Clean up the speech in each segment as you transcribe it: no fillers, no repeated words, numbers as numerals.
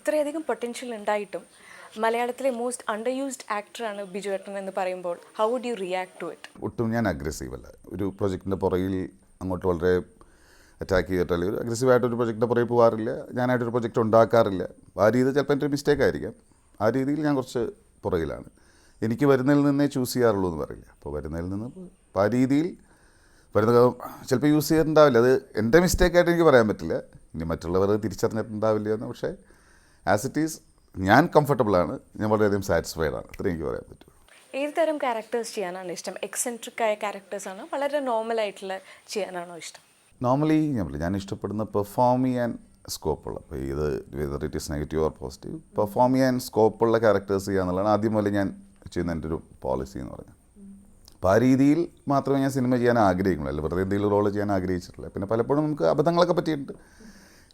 ഇത്രയധികം പൊട്ടൻഷ്യൽ ഉണ്ടായിട്ടും മലയാളത്തിലെ മോസ്റ്റ് അണ്ടർ യൂസ്ഡ് ആക്ടറാണ് ബിജു ഏട്ടൻ എന്ന് പറയുമ്പോൾ how would you react to it? ഒട്ടും ഞാൻ അഗ്രസീവ് അല്ല. ഒരു പ്രൊജക്റ്റിൻ്റെ പുറകിൽ അങ്ങോട്ട് വളരെ അറ്റാക്ക് ചെയ്തിട്ട് അല്ലെങ്കിൽ ഒരു അഗ്രസീവായിട്ടൊരു പ്രൊജക്റ്റിൻ്റെ പുറകിൽ പോകാറില്ല. ഞാനായിട്ടൊരു പ്രൊജക്റ്റ് ഉണ്ടാക്കാറില്ല. ആ രീതിയിൽ ചിലപ്പോൾ എൻ്റെ ഒരു മിസ്റ്റേക്ക് ആയിരിക്കാം. ആ രീതിയിൽ ഞാൻ കുറച്ച് പുറകിലാണ്. എനിക്ക് വരുന്നതിൽ നിന്നേ ചൂസ് ചെയ്യാറുള്ളൂ എന്ന് പറയില്ല. അപ്പോൾ വരുന്നതിൽ നിന്ന് അപ്പോൾ ആ രീതിയിൽ വരുന്ന ചിലപ്പോൾ യൂസ് ചെയ്തിട്ടുണ്ടാവില്ല. അത് എൻ്റെ മിസ്റ്റേക്കായിട്ട് എനിക്ക് പറയാൻ പറ്റില്ല. ഇനി മറ്റുള്ളവർ തിരിച്ചറിഞ്ഞിട്ടുണ്ടാവില്ല എന്ന്. പക്ഷേ ആസ് ഇറ്റ് ഈസ് ഞാൻ കംഫർട്ടബിളാണ്. ഞാൻ വളരെയധികം സാറ്റിസ്ഫൈഡ് ആണ്. അത്രയും എനിക്ക് പറയാൻ പറ്റും. ഏത് തരം ക്യാരക്ടേഴ്സ് ചെയ്യാനാണ് ഇഷ്ടം? എക്സെൻട്രിക് ആയ ക്യാരക്ടേഴ്സാണോ വളരെ നോർമലായിട്ടുള്ള ചെയ്യാനാണോ ഇഷ്ടം? നോർമലി ഞാൻ ഇഷ്ടപ്പെടുന്ന പെർഫോം ചെയ്യാൻ സ്കോപ്പുള്ള, അപ്പോൾ ഇത് whether it is negative or positive, perform ചെയ്യാൻ സ്കോപ്പുള്ള ക്യാരക്ടേഴ്സ് ചെയ്യുക എന്നുള്ളതാണ് ആദ്യം മുതൽ ഞാൻ ചെയ്യുന്ന എൻ്റെ ഒരു പോളിസി എന്ന് പറഞ്ഞാൽ. അപ്പോൾ ആ രീതിയിൽ മാത്രമേ ഞാൻ സിനിമ ചെയ്യാൻ ആഗ്രഹിക്കുള്ളൂ. അല്ല വെറുതെ എന്തെങ്കിലും റോൾ ചെയ്യാൻ ആഗ്രഹിച്ചിട്ടില്ല. പിന്നെ പലപ്പോഴും നമുക്ക് അബദ്ധങ്ങളൊക്കെ പറ്റിയിട്ടുണ്ട്.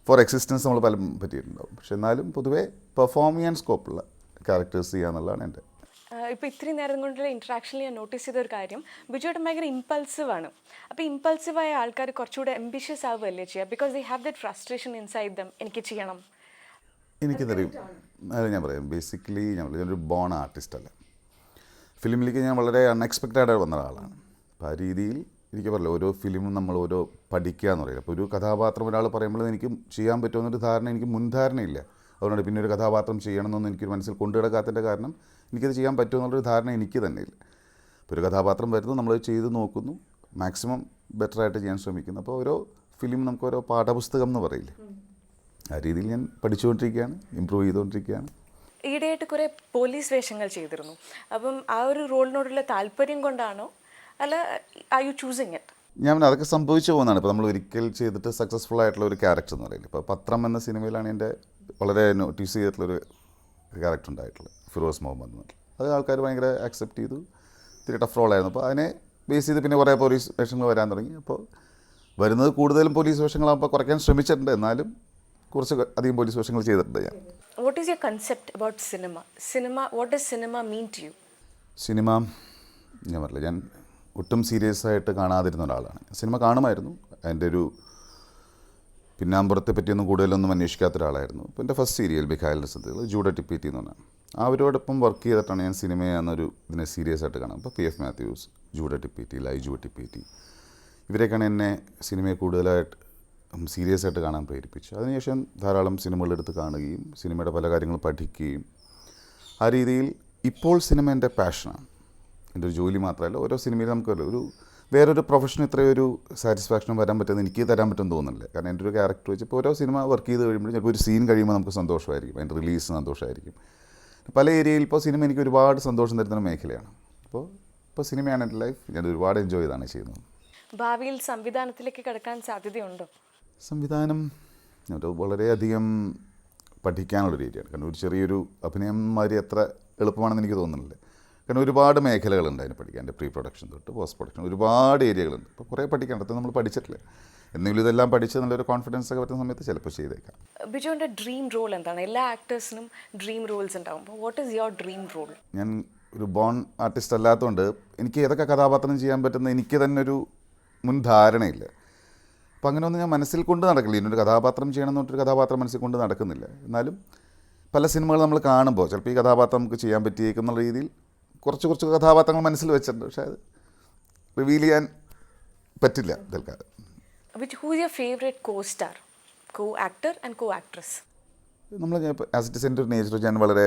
ഫോർ എക്സിസ്റ്റൻസ് നമ്മൾ പലതും പറ്റിയിട്ടുണ്ടാവും. പക്ഷെ എന്നാലും പൊതുവേ പെർഫോം ചെയ്യാൻ സ്കോപ്പുള്ള ക്യാരക്ടേഴ്സ് ചെയ്യുക എന്നുള്ളതാണ് എൻ്റെ. ഇപ്പോൾ ഇത്രയും നേരം കൊണ്ടുള്ള ഇൻട്രാക്ഷനിൽ ഞാൻ നോട്ടീസ് ചെയ്ത ഒരു കാര്യം, ബിജു ഏട്ടൻ ഭയങ്കര ഇമ്പൾസീവ് ആണ്. അപ്പോൾ ഇമ്പൾസീവായ ആൾക്കാർ കുറച്ചുകൂടെ അംബിഷ്യസ് ആവുകയല്ലേ ചെയ്യുക? Because they have that frustration inside dum, എനിക്ക് ചെയ്യണം. എനിക്കതറിയും. അത് ഞാൻ പറയാം. ബേസിക്കലി ഞാനൊരു ബോൺ ആർട്ടിസ്റ്റ് അല്ല. ഫിലിമിലേക്ക് ഞാൻ വളരെ അൺഎക്സ്പെക്റ്റഡായി വന്ന ഒരാളാണ്. അപ്പോൾ ആ രീതിയിൽ എനിക്ക് പറയില്ല, ഓരോ ഫിലിമും നമ്മൾ ഓരോ പഠിക്കുക എന്ന് പറയില്ല. അപ്പോൾ ഒരു കഥാപാത്രം ഒരാൾ പറയുമ്പോൾ എനിക്ക് ചെയ്യാൻ പറ്റുമെന്നൊരു ധാരണ എനിക്ക് മുൻധാരണയില്ല. അതുകൊണ്ട് പിന്നെ ഒരു കഥാപാത്രം ചെയ്യണമെന്നൊന്നും എനിക്ക് മനസ്സിൽ കൊണ്ടുകിടക്കാത്തതിൻ്റെ കാരണം എനിക്കത് ചെയ്യാൻ പറ്റുമെന്നുള്ളൊരു ധാരണ എനിക്ക് തന്നെ ഇല്ല. അപ്പോൾ ഒരു കഥാപാത്രം വരുന്നു, നമ്മൾ ചെയ്ത് നോക്കുന്നു, മാക്സിമം ബെറ്ററായിട്ട് ചെയ്യാൻ ശ്രമിക്കുന്നു. അപ്പോൾ ഓരോ ഫിലിം നമുക്ക് ഓരോ പാഠപുസ്തകം എന്ന് പറയില്ലേ, ആ രീതിയിൽ ഞാൻ പഠിച്ചുകൊണ്ടിരിക്കുകയാണ്, ഇമ്പ്രൂവ് ചെയ്തുകൊണ്ടിരിക്കുകയാണ്. ഈയിടെയായിട്ട് കുറേ പോലീസ് വേഷങ്ങൾ ചെയ്തിരുന്നു. അപ്പം ആ ഒരു റോളിനോടുള്ള താല്പര്യം കൊണ്ടാണോ, അല്ല ആർ യു ചൂസിങ് ഇറ്റ്? ഞാൻ അതൊക്കെ സംഭവിച്ചു പോകുന്നതാണ്. ഇപ്പോൾ നമ്മൾ ഒരിക്കൽ ചെയ്തിട്ട് സക്സസ്ഫുൾ ആയിട്ടുള്ള ഒരു ക്യാരക്ടർ എന്ന് പറയുന്നത്, ഇപ്പോൾ പത്രം എന്ന സിനിമയിലാണ് എൻ്റെ വളരെ നോട്ടീസ് ചെയ്തിട്ടുള്ളൊരു ക്യാരക്ടർ ഉണ്ടായിട്ടുള്ളത്, ഫിറോസ് മുഹമ്മദ് എന്ന് പറഞ്ഞിട്ട്. അത് ആൾക്കാർ ഭയങ്കര ആക്സെപ്റ്റ് ചെയ്തു. ഇത്തിരി ടഫ് റോളായിരുന്നു. അപ്പോൾ അതിനെ ബേസ് ചെയ്ത് പിന്നെ കുറേ പോലീസ് വേഷങ്ങൾ വരാൻ തുടങ്ങി. അപ്പോൾ വരുന്നത് കൂടുതലും പോലീസ് വേഷങ്ങളാകുമ്പോൾ കുറയ്ക്കാൻ ശ്രമിച്ചിട്ടുണ്ട്. എന്നാലും കുറച്ച് അധികം പോലീസ് വേഷങ്ങൾ ചെയ്തിട്ടുണ്ട് ഞാൻ. What is your concept about cinema? What does cinema mean to you? Cinema ഞാൻ പറയില്ല, ഞാൻ ഒട്ടും സീരിയസ് ആയിട്ട് കാണാതിരുന്ന ഒരാളാണ്. സിനിമ കാണുമായിരുന്നു. അതിൻ്റെ ഒരു പിന്നാമ്പുറത്തെ പറ്റിയൊന്നും കൂടുതലൊന്നും അന്വേഷിക്കാത്ത ഒരാളായിരുന്നു. ഇപ്പോൾ എൻ്റെ ഫസ്റ്റ് സീരിയൽ ബിഖായലിൻ്റെ സത്യകൾ ജൂഡ ടിപ്പീറ്റി എന്ന് പറഞ്ഞാൽ അവരോടൊപ്പം വർക്ക് ചെയ്തിട്ടാണ് ഞാൻ സിനിമ എന്നൊരു ഇതിനെ സീരിയസ് ആയിട്ട് കാണാം. ഇപ്പോൾ PF മാത്യൂസ്, ജൂഡ ടിപ്പീറ്റി, ലൈജു ടിപ്പീറ്റി, ഇവരെയൊക്കെയാണ് എന്നെ സിനിമയെ കൂടുതലായിട്ട് സീരിയസ് ആയിട്ട് കാണാൻ പ്രേരിപ്പിച്ചു. അതിനുശേഷം ധാരാളം സിനിമകളെടുത്ത് കാണുകയും സിനിമയുടെ പല കാര്യങ്ങളും പഠിക്കുകയും ആ രീതിയിൽ ഇപ്പോൾ സിനിമ എൻ്റെ പാഷനാണ്. എൻ്റെ ഒരു ജോലി മാത്രമല്ല, ഓരോ സിനിമയിലും നമുക്ക് ഒരു വേറൊരു പ്രൊഫഷൻ ഇത്രയൊരു സാറ്റിസ്ഫാക്ഷനും വരാൻ പറ്റുന്നത് എനിക്ക് തരാൻ പറ്റുമെന്ന് തോന്നുന്നില്ല. കാരണം എൻ്റെ ഒരു ക്യാരക്ടർ വെച്ച് ഇപ്പോൾ ഓരോ സിനിമ വർക്ക് ചെയ്ത് കഴിയുമ്പോൾ ചിലപ്പോൾ ഒരു സീൻ കഴിയുമ്പോൾ നമുക്ക് സന്തോഷമായിരിക്കും, അതിൻ്റെ റിലീസ് സന്തോഷമായിരിക്കും. പല ഏരിയയിൽ ഇപ്പോൾ സിനിമ എനിക്ക് ഒരുപാട് സന്തോഷം തരുന്ന മേഖലയാണ്. ഇപ്പോൾ സിനിമയാണ് എൻ്റെ ലൈഫ്. ഞാൻ ഒരുപാട് എൻജോയ് ചെയ്താണ് ചെയ്യുന്നത്. ഭാവിയിൽ സംവിധാനത്തിലേക്ക് കടക്കാൻ സാധ്യതയുണ്ടോ? സംവിധാനം വളരെയധികം പഠിക്കാനുള്ളൊരു ഏരിയയാണ്. കാരണം ഒരു ചെറിയൊരു അഭിനയം മാതിരി അത്ര എളുപ്പമാണെന്ന് എനിക്ക് തോന്നുന്നില്ല. കാരണം ഒരുപാട് മേഖലകളുണ്ട് അതിന് പഠിക്കാൻ. എൻ്റെ പ്രീ പ്രൊഡക്ഷൻ തൊട്ട് പോസ്റ്റ് പ്രൊഡക്ഷൻ ഒരുപാട് ഏരിയകളുണ്ട്. അപ്പോൾ കുറേ പഠിക്കാൻ അത് നമ്മൾ പഠിച്ചിട്ടില്ല. എന്തെങ്കിലും ഇതെല്ലാം പഠിച്ച് നല്ലൊരു കോൺഫിഡൻസ് ഒക്കെ പറ്റുന്ന സമയത്ത് ചിലപ്പോൾ ചെയ്തേക്കാം. ബിജുവിൻ്റെ ഡ്രീം റോൾ എന്താണ്? എല്ലാ ആക്ടേഴ്സിനും ഡ്രീം റോൾസ് ഉണ്ടാവും. അപ്പോൾ what is your dream role? ഞാൻ ഒരു ബോൺ ആർട്ടിസ്റ്റ് അല്ലാത്തതുകൊണ്ട് എനിക്ക് ഏതൊക്കെ കഥാപാത്രം ചെയ്യാൻ പറ്റുന്ന എനിക്ക് തന്നെ ഒരു മുൻധാരണയില്ല. അപ്പോൾ അങ്ങനെ ഒന്നും ഞാൻ മനസ്സിൽ കൊണ്ട് നടക്കില്ല. ഇതിനൊരു കഥാപാത്രം ചെയ്യണം എന്നൊരു കഥാപാത്രം മനസ്സിൽ കൊണ്ട് നടക്കുന്നില്ല. എന്നാലും പല സിനിമകൾ നമ്മൾ കാണുമ്പോൾ ചിലപ്പോൾ ഈ കഥാപാത്രം നമുക്ക് ചെയ്യാൻ പറ്റിയേക്കും എന്നുള്ള രീതിയിൽ കുറച്ച് കഥാപാത്രങ്ങൾ മനസ്സിൽ വെച്ചിട്ടുണ്ട്. പക്ഷേ അത് റിവീൽ ചെയ്യാൻ പറ്റില്ല തൽക്കാലം. Who is your favorite co-star, co-actor and co-actress? നമ്മൾ ആസ് ഇറ്റ് ഇസ് എൻ്റെ ഒരു നേച്ചർ ഞാൻ വളരെ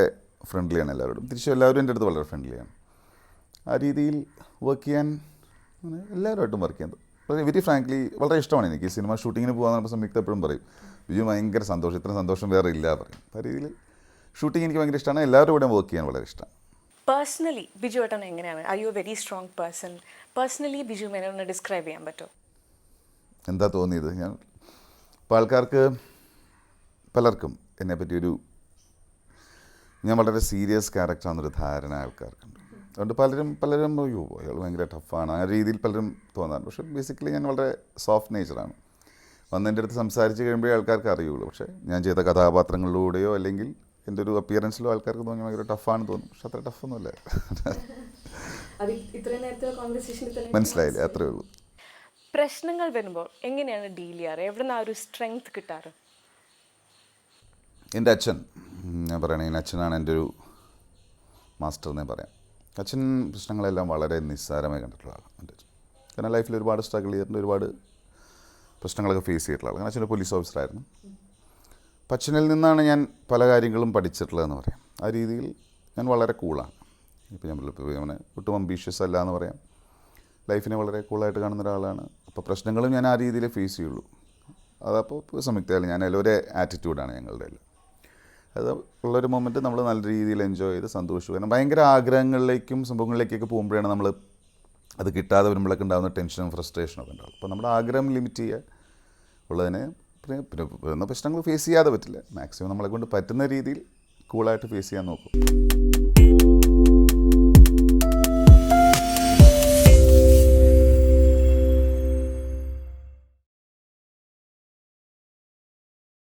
ഫ്രണ്ട്ലിയാണ് എല്ലാവരോടും. തിരിച്ചും എല്ലാവരും എൻ്റെ അടുത്ത് വളരെ ഫ്രണ്ട്ലിയാണ്. ആ രീതിയിൽ വർക്ക് ചെയ്യാൻ എല്ലാവരുമായിട്ടും വർക്ക് ചെയ്യാൻ വെരി ഫ്രാങ്ക്ലി വളരെ ഇഷ്ടമാണ് എനിക്ക്. ഈ സിനിമ ഷൂട്ടിങ്ങിന് പോകാൻ നമ്മൾ സംയുക്ത എപ്പോഴും പറയും, ബിജു ഭയങ്കര സന്തോഷം, ഇത്രയും സന്തോഷം വേറെ ഇല്ല പറയും. ആ രീതിയിൽ ഷൂട്ടിങ് എനിക്ക് ഭയങ്കര ഇഷ്ടമാണ്. എല്ലാവരും കൂടെ വർക്ക് ചെയ്യാൻ വളരെ ഇഷ്ടമാണ്. പേഴ്സണലി ബിജു ഏട്ടൻ എങ്ങനെയാണ്? Are you a very strong person? Personally Biju മേനോനെ ഒന്ന് ഡിസ്ക്രൈബ് ചെയ്യാൻ പറ്റുമോ? എന്താ തോന്നിയത്? ഇപ്പോൾ ആൾക്കാർക്ക് പലർക്കും എന്നെപ്പറ്റി ഞാൻ വളരെ സീരിയസ് ക്യാരക്ടറാണെന്നൊരു ധാരണ ആൾക്കാർക്കുണ്ട്. അതുകൊണ്ട് പലരും അയ്യോ അയാൾ ഭയങ്കര ടഫാണ് ആ രീതിയിൽ പലരും തോന്നാറുണ്ട്. പക്ഷേ ബേസിക്കലി ഞാൻ വളരെ സോഫ്റ്റ് നേച്ചറാണ്. വന്ന് എൻ്റെ അടുത്ത് സംസാരിച്ച് കഴിയുമ്പോഴേ ആൾക്കാർക്ക് അറിയുള്ളൂ. പക്ഷേ ഞാൻ ചെയ്ത കഥാപാത്രങ്ങളിലൂടെയോ അല്ലെങ്കിൽ എൻ്റെ ഒരു അപ്പിയറൻസിലോ ആൾക്കാർക്ക് തോന്നി ഭയങ്കര ടഫാണെന്ന് തോന്നും. പക്ഷെ അത്ര ടഫൊന്നുമല്ല. മനസ്സിലായില്ലേ? അത്രേ ഉള്ളൂ. പ്രശ്നങ്ങൾ വരുമ്പോൾ എങ്ങനെയാണ് ഡീൽ ചെയ്യാറ്? എവിടെ നിന്ന് ആ ഒരു സ്ട്രെങ്ത് കിട്ടാറ്? എൻ്റെ അച്ഛൻ ഞാൻ പറയുകയാണെങ്കിൽ അച്ഛനാണ് എൻ്റെ ഒരു മാസ്റ്റർ എന്നേ പറയാം. അച്ഛൻ പ്രശ്നങ്ങളെല്ലാം വളരെ നിസ്സാരമായി കണ്ടിട്ടുള്ള ആളാണ് എൻ്റെ അച്ഛൻ. കാരണം ലൈഫിൽ ഒരുപാട് സ്ട്രഗിൾ ചെയ്തിട്ടുണ്ട്, ഒരുപാട് പ്രശ്നങ്ങളൊക്കെ ഫേസ് ചെയ്തിട്ടുള്ള ആളാണ്. അച്ഛൻ പോലീസ് ഓഫീസറായിരുന്നു. അപ്പം അച്ഛനിൽ നിന്നാണ് ഞാൻ പല കാര്യങ്ങളും പഠിച്ചിട്ടുള്ളതെന്ന് പറയാം. ആ രീതിയിൽ ഞാൻ വളരെ കൂളാണ്. ഇപ്പോൾ ഞാൻ ഒട്ടും അംബീഷ്യസ് അല്ല എന്ന് പറയാം. ലൈഫിനെ വളരെ കൂളായിട്ട് കാണുന്ന ഒരാളാണ്. അപ്പോൾ പ്രശ്നങ്ങളും ഞാൻ ആ രീതിയിൽ ഫേസ് ചെയ്യുള്ളൂ. അതപ്പോൾ സംയുക്തമായാലും ഞാൻ ഒരു ആറ്റിറ്റ്യൂഡാണ് ഞങ്ങളുടെ എല്ലാം. അത് ഉള്ളൊരു മൊമെൻറ്റ് നമ്മൾ നല്ല രീതിയിൽ എൻജോയ് ചെയ്ത് സന്തോഷിച്ചു. കാരണം ഭയങ്കര ആഗ്രഹങ്ങളിലേക്കും സംഭവങ്ങളിലേക്കൊക്കെ പോകുമ്പോഴാണ് നമ്മൾ അത് കിട്ടാതെ വരുമ്പോഴൊക്കെ ഉണ്ടാകുന്ന ടെൻഷനും ഫ്രസ്ട്രേഷനും ഒക്കെ ഉണ്ടാവും. അപ്പോൾ നമ്മുടെ ആഗ്രഹം ലിമിറ്റ് ചെയ്യുക ഉള്ളതിനെ പിന്നെ വരുന്ന പ്രശ്നങ്ങൾ ഫേസ് ചെയ്യാതെ പറ്റില്ല. മാക്സിമം നമ്മളെ കൊണ്ട് പറ്റുന്ന രീതിയിൽ കൂളായിട്ട് ഫേസ് ചെയ്യാൻ നോക്കും.